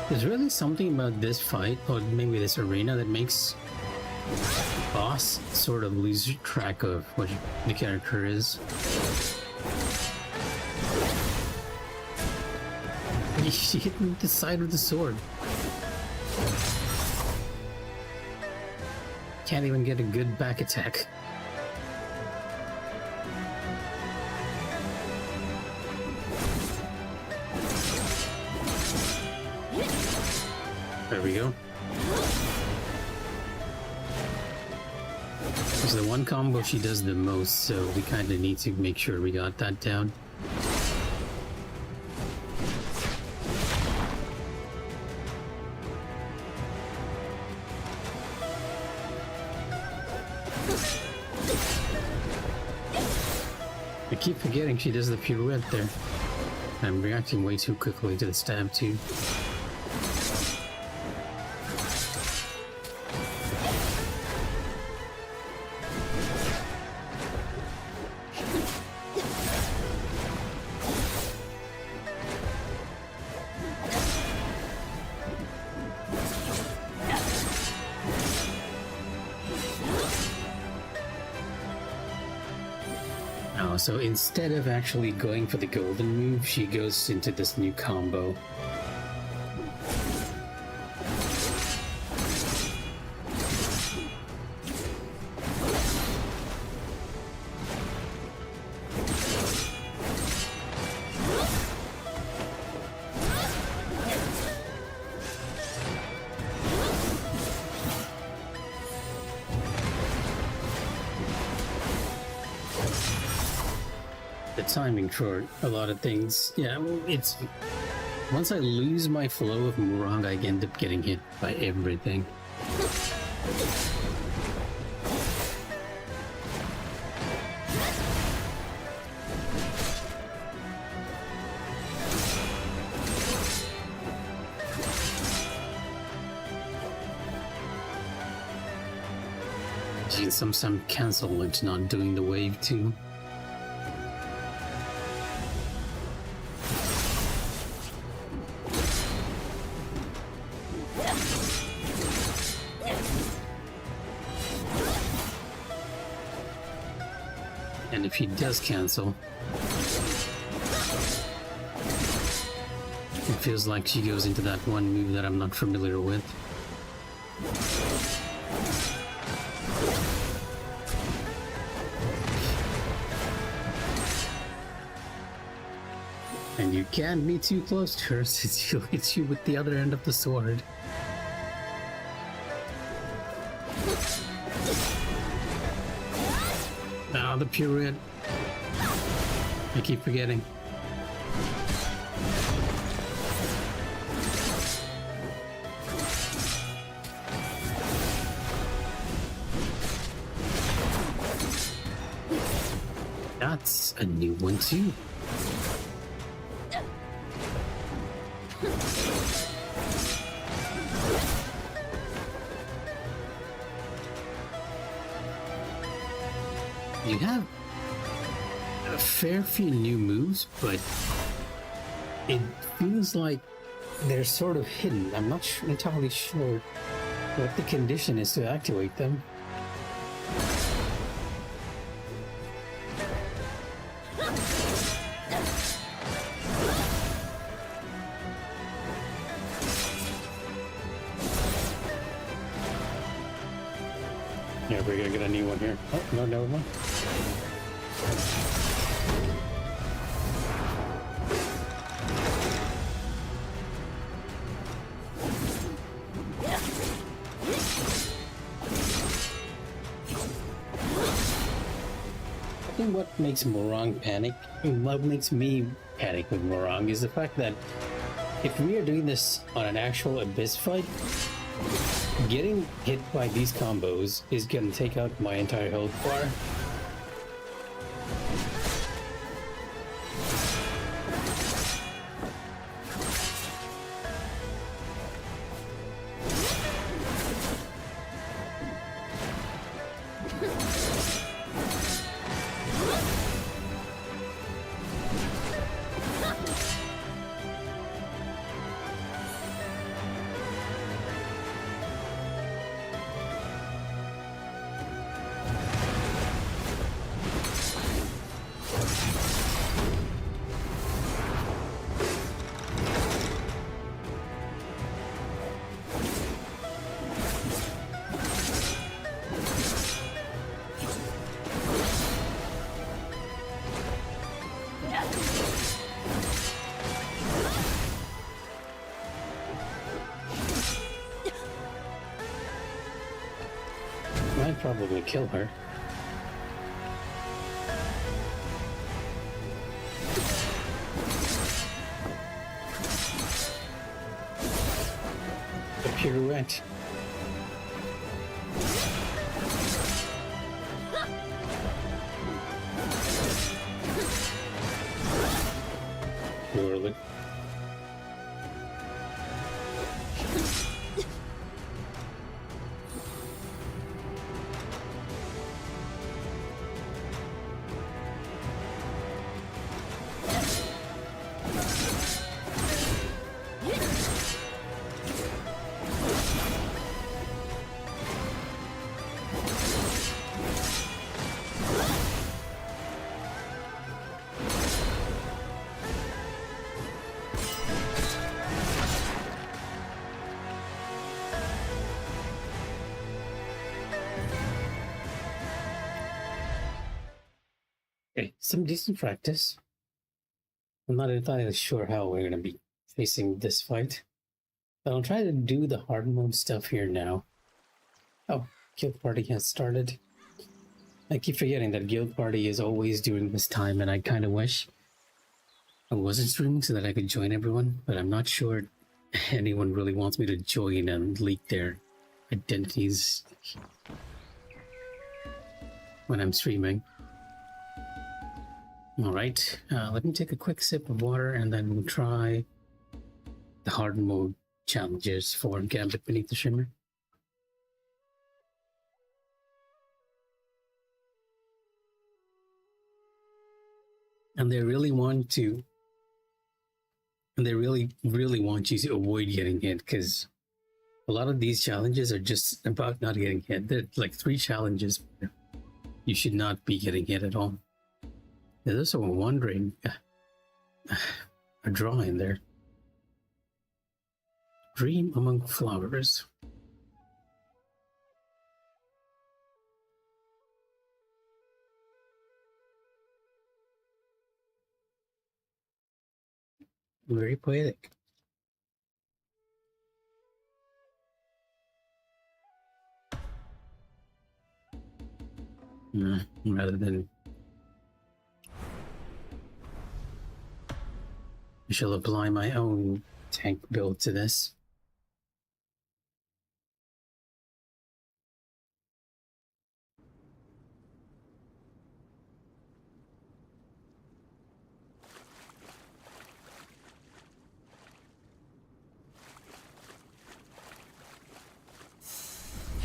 There's really something about this fight, or maybe this arena, that makes boss sort of lose track of what the character is. She hit me with the side of the sword. Can't even get a good back attack. There we go. It's the one combo she does the most, so we kind of need to make sure we got that down. I keep forgetting she does the pirouette there. I'm reacting way too quickly to the stab too. So instead of actually going for the golden move, she goes into this new combo. The timing for a lot of things, yeah, it's... Once I lose my flow of Murang, I end up getting hit by everything. Geez, some cancel like not doing the wave too. And if he does cancel, it feels like she goes into that one move that I'm not familiar with. And you can't be too close to her since she'll hit you with the other end of the sword. Ah, the pirouette. I keep forgetting. That's a new one too. You have a fair few new moves, but it feels like they're sort of hidden. I'm not entirely sure what the condition is to activate them. Yeah, we're gonna get a new one here. Oh, no, never mind. I think what makes Murang panic, what makes me panic with Murang is the fact that if we are doing this on an actual Abyss fight, getting hit by these combos is gonna take out my entire health bar. I'd probably kill her. The pirouette. Whirling. Okay, some decent practice. I'm not entirely sure how we're gonna be facing this fight, but I'll try to do the hard mode stuff here now. Oh, guild party has started. I keep forgetting that guild party is always during this time, and I kind of wish I wasn't streaming so that I could join everyone, but I'm not sure anyone really wants me to join and leak their identities when I'm streaming. Alright, let me take a quick sip of water and then we'll try the hard mode challenges for Gambit Beneath the Shimmer. And they really want you to avoid getting hit, because a lot of these challenges are just about not getting hit. There are like 3 challenges where you should not be getting hit at all. There's also a wandering, a draw in there. Dream among flowers. Very poetic. Rather than... I shall apply my own tank build to this.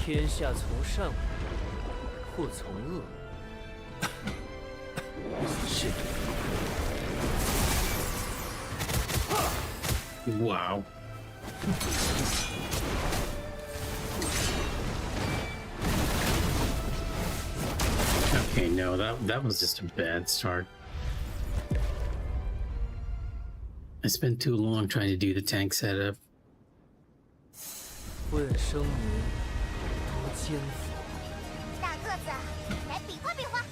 Thiên下从善或从恶，是。 Wow. Okay, no, that was just a bad start. I spent too long trying to do the tank setup. 问生民多艰苦。大个子，来比划比划。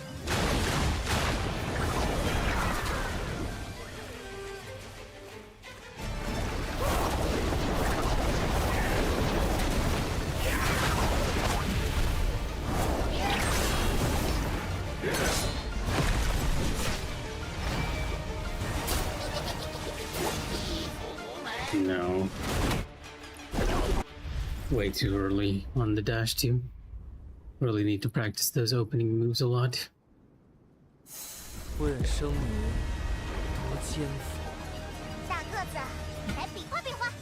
No. Way too early on the dash too. Really need to practice those opening moves a lot. 问生民多艰苦。大个子，来比划比划。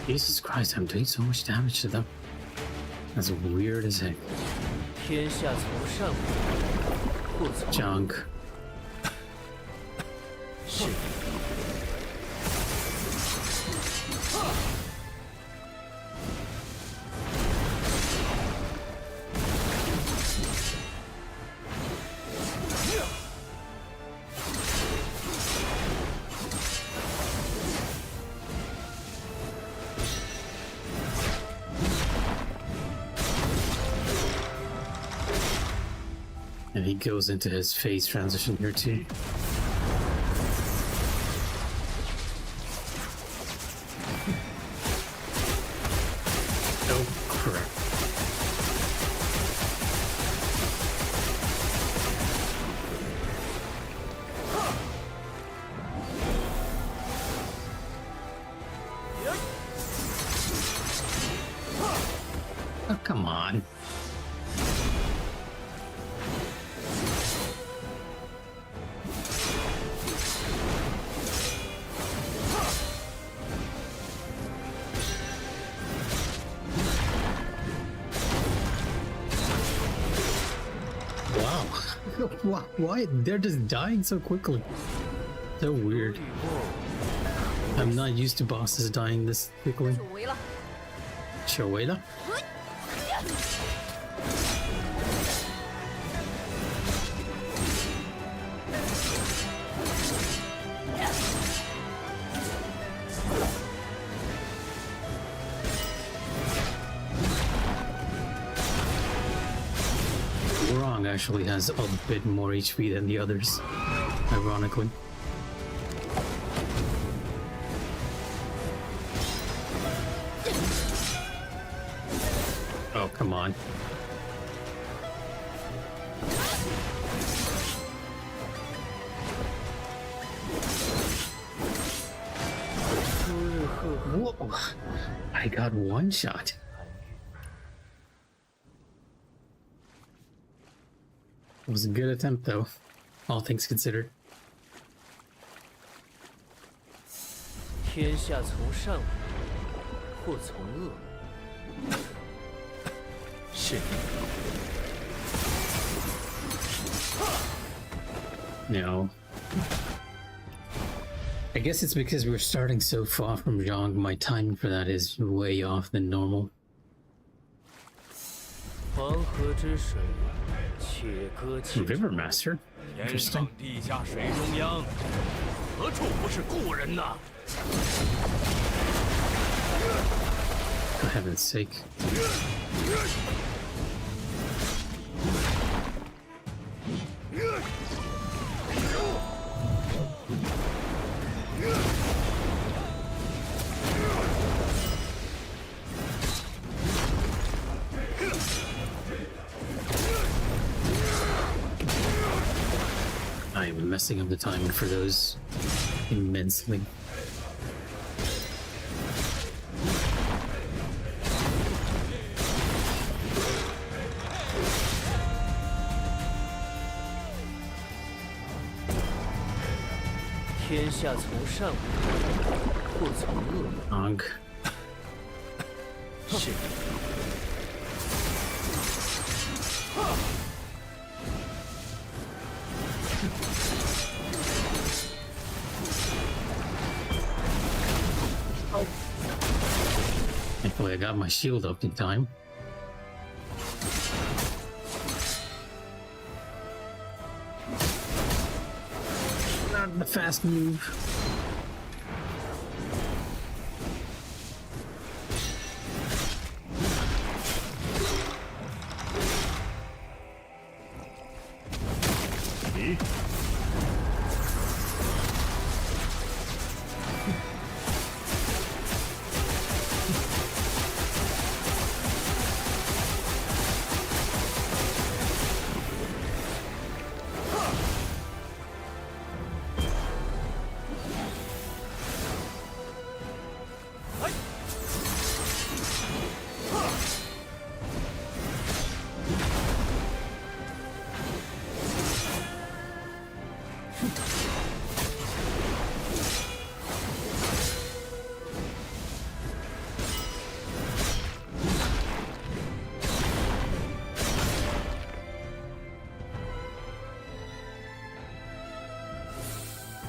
Jesus Christ, I'm doing so much damage to them. That's weird as heck. 天下从上不从 Junk. 是 And he goes into his phase transition here too. Oh crap. Oh, come on. Wow. Why? They're just dying so quickly. So weird. I'm not used to bosses dying this quickly. 久违了，久违了? Wrong actually has a bit more HP than the others, ironically. Oh, come on. Whoa. I got one shot. It was a good attempt though, all things considered. 天下从上或从恶。是。 No. I guess it's because we're starting so far from Zhang, my timing for that is way off than normal. 黄河之水，且歌且 River Master? 天 Interesting. 上地下水中央，何处不是故人呐？ For heaven's sake. I am messing up the timing for those immensely. Ugh. 是。 Thankfully I got my shield up in time. Not the fast move.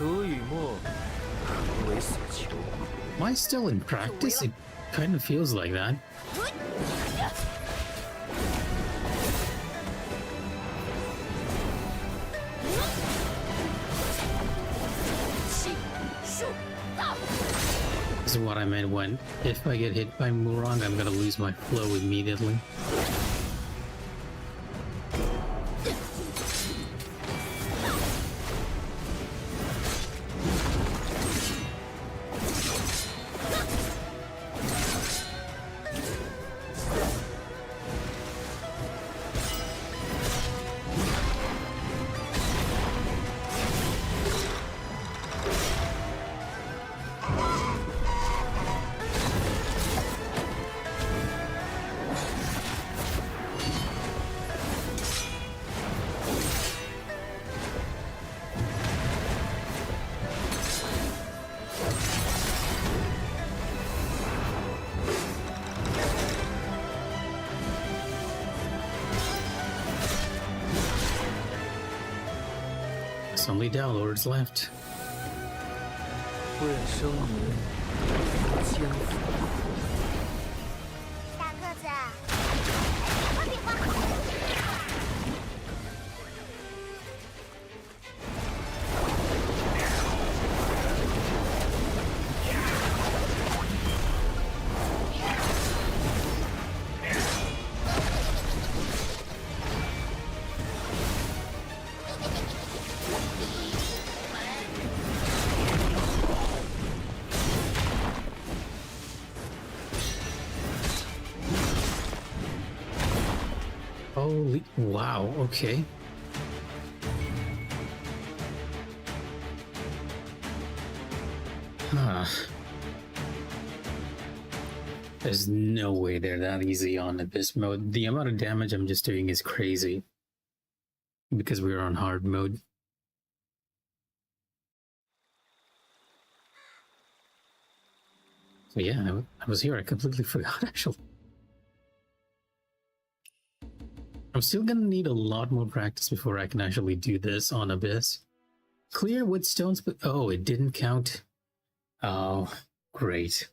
读与墨，何为所求？ Am I still in practice? It kind of feels like that. 气数到。 This is what I meant when if I get hit by Murong, I'm gonna lose my flow immediately. It's only downlords left. 问生民，艰苦。 大个子，来比划比划。 Holy wow, okay. Huh. There's no way they're that easy on Abyss mode. The amount of damage I'm just doing is crazy. Because we're on hard mode. So yeah, I was here. I completely forgot actually. I'm still gonna need a lot more practice before I can actually do this on Abyss. Clear with stones, but oh, it didn't count. Oh, great.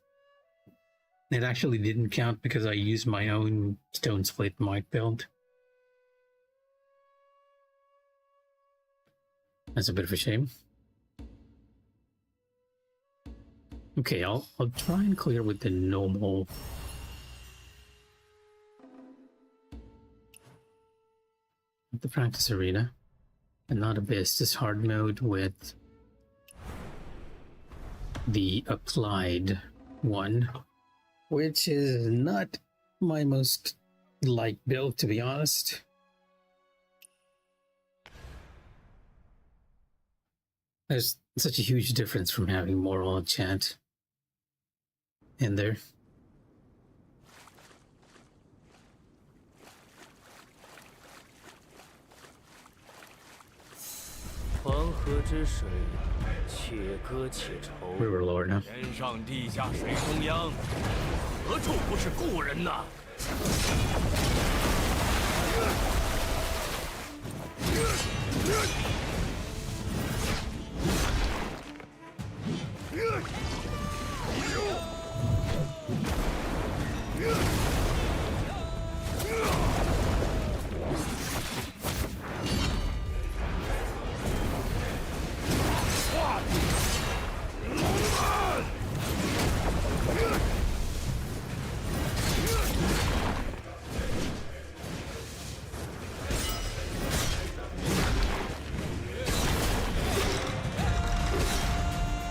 It actually didn't count because I used my own stone split might build. That's a bit of a shame. Okay, I'll try and clear with the normal. The practice arena, and not Abyss, just hard mode with the applied one, which is not my most liked build, to be honest. There's such a huge difference from having moral enchant in there. River Lord, huh? 天上地下水中央，何处不是故人呐？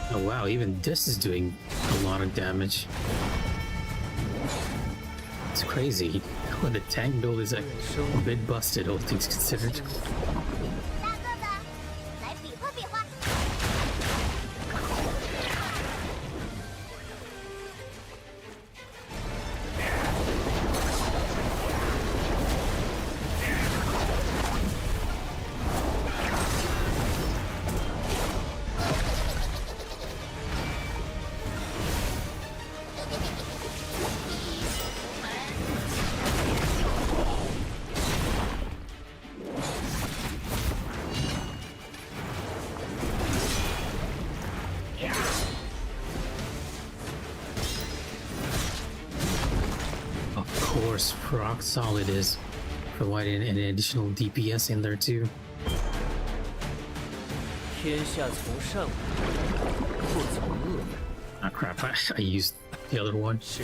Oh wow, even this is doing a lot of damage. It's crazy. Well, the tank build is a bit busted, all things considered. 大个子，来比划比划。 Oh course, rock solid is providing an additional DPS in there too. 天下从善不从恶， Ah crap, I used the other one. 是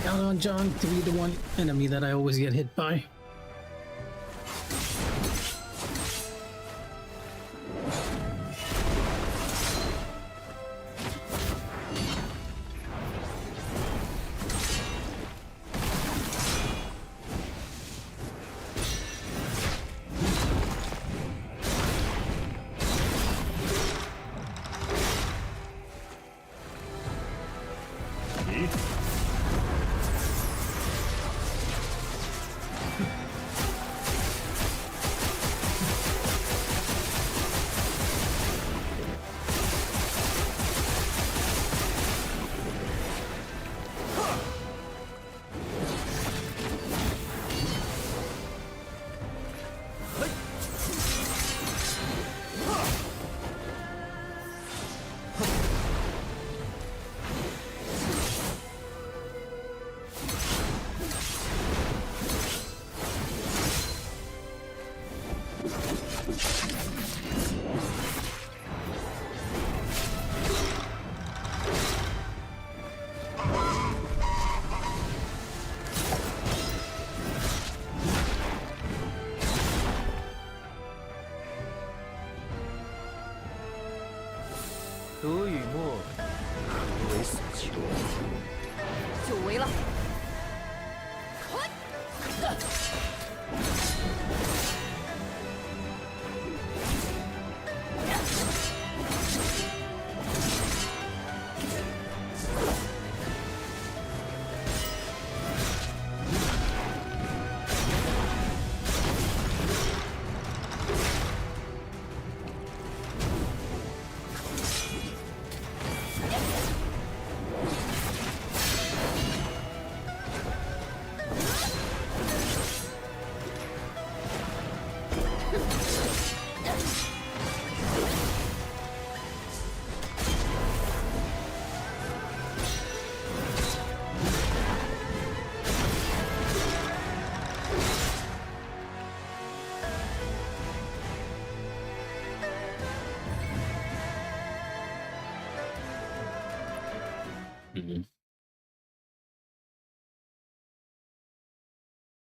Count on John to be the one enemy that I always get hit by. “得与没，何为所求？”久违了。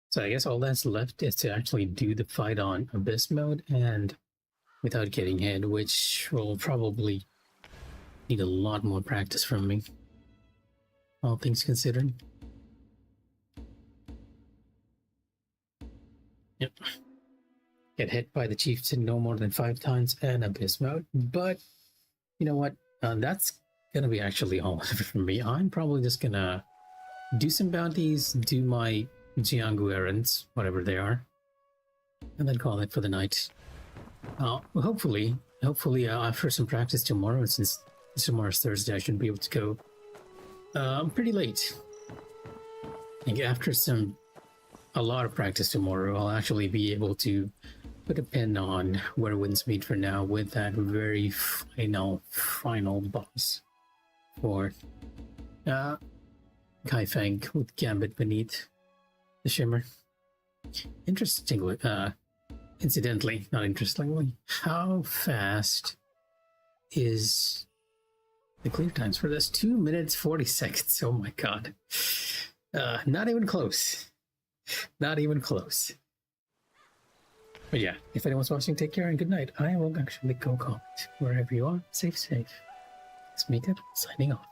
So I guess all that's left is to actually do the fight on Abyss mode and without getting hit, which will probably need a lot more practice from me, all things considered. Yep. Get hit by the chieftain no more than 5 times and Abyss mode, but you know what? That's gonna be actually all for me. I'm probably just gonna do some bounties, do my Jianggu errands, whatever they are, and then call it for the night. Hopefully after some practice tomorrow, since tomorrow's Thursday, I should be able to go pretty late. I think after a lot of practice tomorrow, I'll actually be able to put a pin on where winds meet for now with that very final boss for Kai Feng with Gambit beneath the shimmer. Interestingly, incidentally, not interestingly, how fast is the clear times for this? 2 minutes 40 seconds. Oh my god. Not even close. Not even close. But yeah, if anyone's watching, take care and good night. I will actually go comment wherever you are. Safe. It's Mikha signing off.